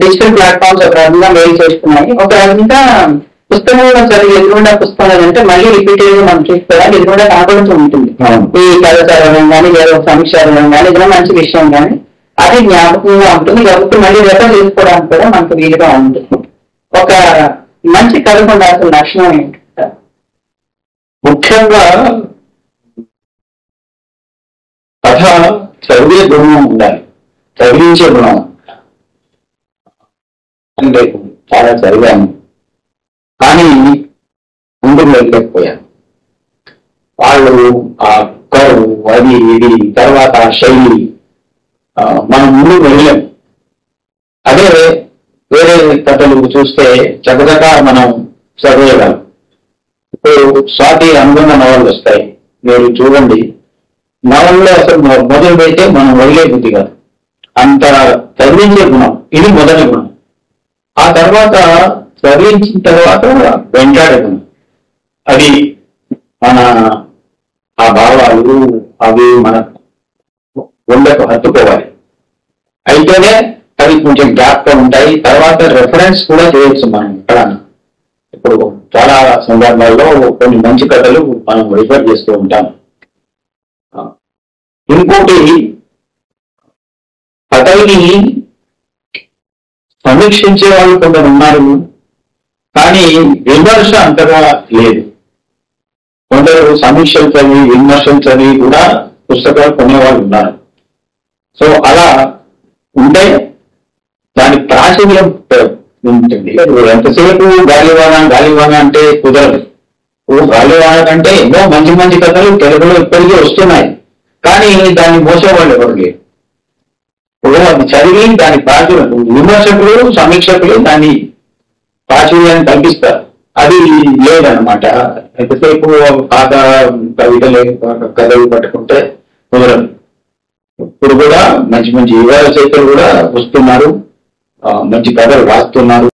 Digital platforms ఒక రకంగా mail చేస్తున్నాయి, ఒక రకంగా పుస్తకంలో చదివి ఎదురుకుండా పుస్తకాలు అంటే మళ్ళీ రిపీటెడ్ గా మనం చూసుకోవాలి, ఎదురుకుండా కనపడుతూ ఉంటుంది. ఈ కథ చదవడం కానీ లేదా సమీక్ష చదవడం కానీ ఏదైనా మంచి విషయం కానీ అది జ్ఞాపకంగా ఉంటుంది కాబట్టి మళ్ళీ రెఫర్ చేసుకోవడానికి కూడా మనకు వీలుగా ఉంటుంది. ఒక మంచి కథకు ఉండాల్సిన లక్షణం ఏంటి? ముఖ్యంగా కథ చదివే గుణం ఉండాలి, చదివించే గుణం. అంటే చాలా చదివాను కానీ ముందుకు వెళ్ళలేకపోయాను. వాళ్ళు ఆ కరువు అది ఇది తర్వాత శైలి మనం ముందుకు వెళ్ళలేము. అదే వేరే కథలు చూస్తే చక్కగా మనం చదివేయగలం. ఇప్పుడు స్వాతి అనుబంధ నవలు వస్తాయి, మీరు చూడండి. నవల్లో అసలు మొదలు పెడితే మనం వదిలే బుద్ధి కాదు, అంత చదివించే గుణం. ఇది మొదటి గుణం. ఆ తర్వాత చదివించిన తర్వాత వెంటాడే గుణం. అది మన ఆ భావాలు అవి మన గుండెకు హత్తుకోవాలి. అయితేనే అవి కొంచెం గ్యాప్గా ఉంటాయి. తర్వాత రెఫరెన్స్ కూడా చేయొచ్చు మనం ఇక్కడ. ఇప్పుడు చాలా సందర్భాల్లో కొన్ని మంచి కథలు మనం రిఫర్ చేస్తూ ఉంటాం. ఇంకోటి, కథల్ని సమీక్షించే వాళ్ళు కొందరు ఉన్నారు కానీ విమర్శ అంతగా లేదు. కొందరు సమీక్షలు చదివి విమర్శలు చదివి కూడా పుస్తకాలు కొనేవాళ్ళు ఉన్నారు. సో అలా ఉంటే దాని ప్రాచుర్యం ఉంటుంది. ఎంతసేపు గాలివాన అంటే కుదరదు. గాలివాన కంటే ఎన్నో మంచి మంచి కథలు తెలుగులో ఇప్పటికీ వస్తున్నాయి కానీ దాన్ని మోసేవాళ్ళు ఎవరు లేరు. అది చదివి దాని ప్రాచుర్యం, విమర్శకులు సమీక్షకులు దాన్ని ప్రాచుర్యాన్ని కల్పిస్తారు. అది లేదనమాట. ఎంతసేపు పాత కవితలు కథలు పట్టుకుంటే కుదరదు. ఇప్పుడు కూడా మంచి మంచి యువ రచయితలు కూడా వస్తున్నారు, మంచి కథలు రాస్తున్నారు.